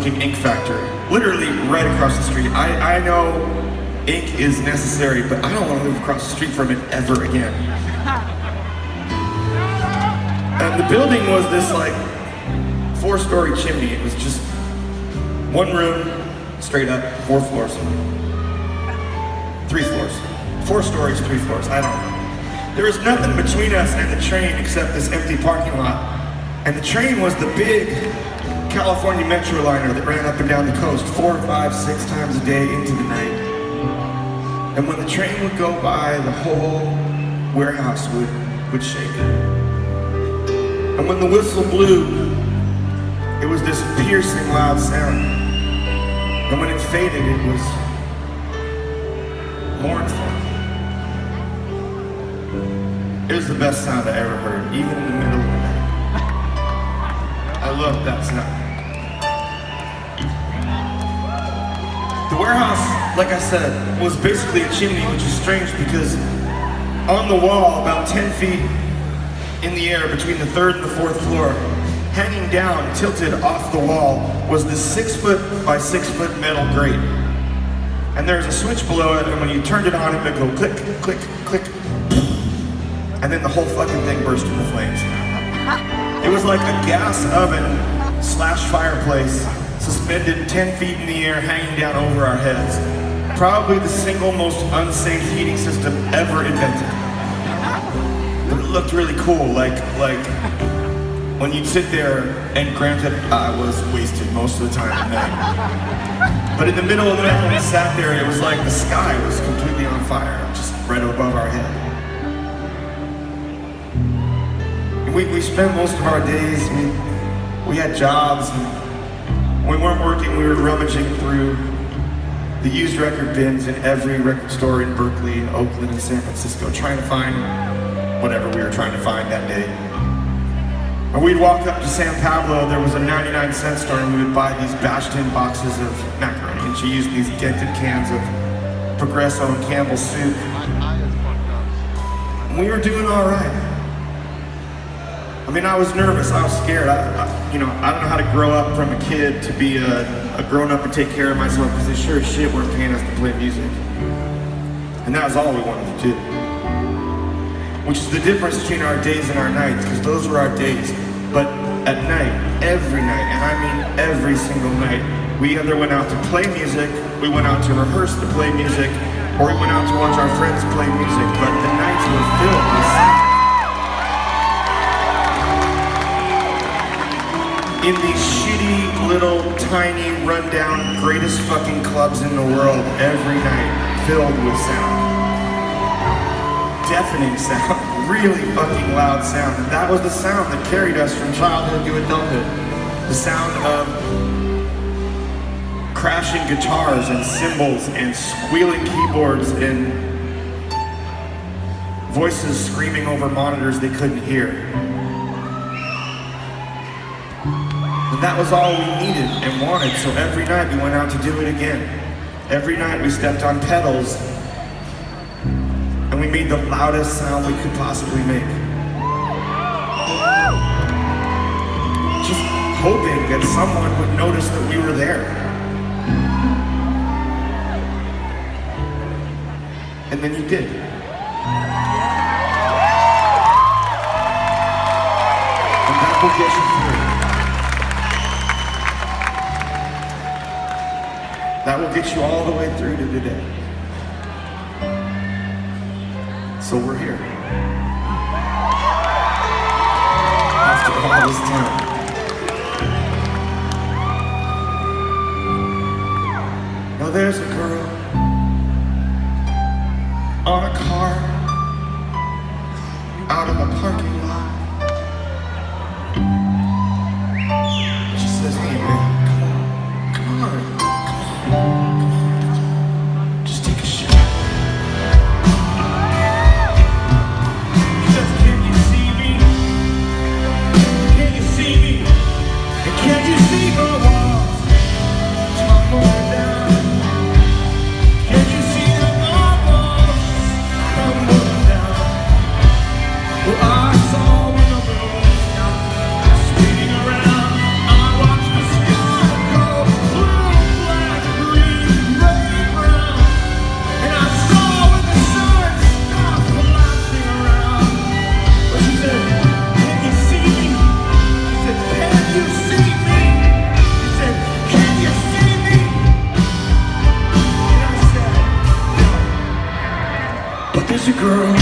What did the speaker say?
fucking ink factory, literally right across the street. I know ink is necessary, but I don't want to live across the street from it ever again. And the building was this like 4-story chimney. It was just one room, straight up, 4 floors. 3 floors. 4 stories, 3 floors, I don't know. There was nothing between us and the train except this empty parking lot. And the train was the big California Metroliner that ran up and down the coast 4, 5, 6 times a day into the night. And when the train would go by, the whole warehouse would shake. And when the whistle blew, it was this piercing loud sound. And when it faded, it was mournful. It was the best sound I ever heard, even in the middle of the night. I loved that sound. The warehouse, like I said, was basically a chimney, which is strange because on the wall, about 10 feet in the air between the 3rd and the 4th floor, hanging down, tilted off the wall, was this 6-foot by 6-foot metal grate. And there was a switch below it, and when you turned it on, it would go click, click, click, and then the whole fucking thing burst into flames. It was like a gas oven / fireplace suspended 10 feet in the air, hanging down over our heads. Probably the single most unsafe heating system ever invented. But it looked really cool, like when you'd sit there, and granted, I was wasted most of the time at night. But in the middle of the night when we sat there, it was like the sky was completely on fire, just right above our head. And we spent most of our days, we had jobs, and when we weren't working, we were rummaging through the used record bins in every record store in Berkeley, and Oakland, and San Francisco, trying to find whatever we were trying to find that day. And we'd walk up to San Pablo, there was a 99-cent store, and we would buy these bashed-in boxes of macaroni, and she used these dented cans of Progresso and Campbell's soup. And we were doing all right. I mean, I was nervous, I was scared. I don't know how to grow up from a kid to be a grown-up and take care of myself, because they sure as shit weren't paying us to play music. And that was all we wanted to do. Which is the difference between our days and our nights, because those were our days. But at night, every night, and I mean every single night, we either went out to play music, we went out to rehearse to play music, or we went out to watch our friends play music. But the nights were filled with sound. In these shitty, little, tiny, rundown, greatest fucking clubs in the world, every night, filled with sound. Deafening sound, really fucking loud sound. And that was the sound that carried us from childhood to adulthood. The sound of crashing guitars and cymbals and squealing keyboards and voices screaming over monitors they couldn't hear. And that was all we needed and wanted, so every night we went out to do it again. Every night we stepped on pedals and we made the loudest sound we could possibly make. Just hoping that someone would notice that we were there. And then you did. And that will get you through. That will get you all the way through to today. So we're here. After all this time. Now there's a girl on a car out in the parking lot. She says, hey man, come on, just take a shot. She says, can you see me? Can you see me? And can you see the walls tumbling down? Can you see the walls tumbling down? Well, I saw girl.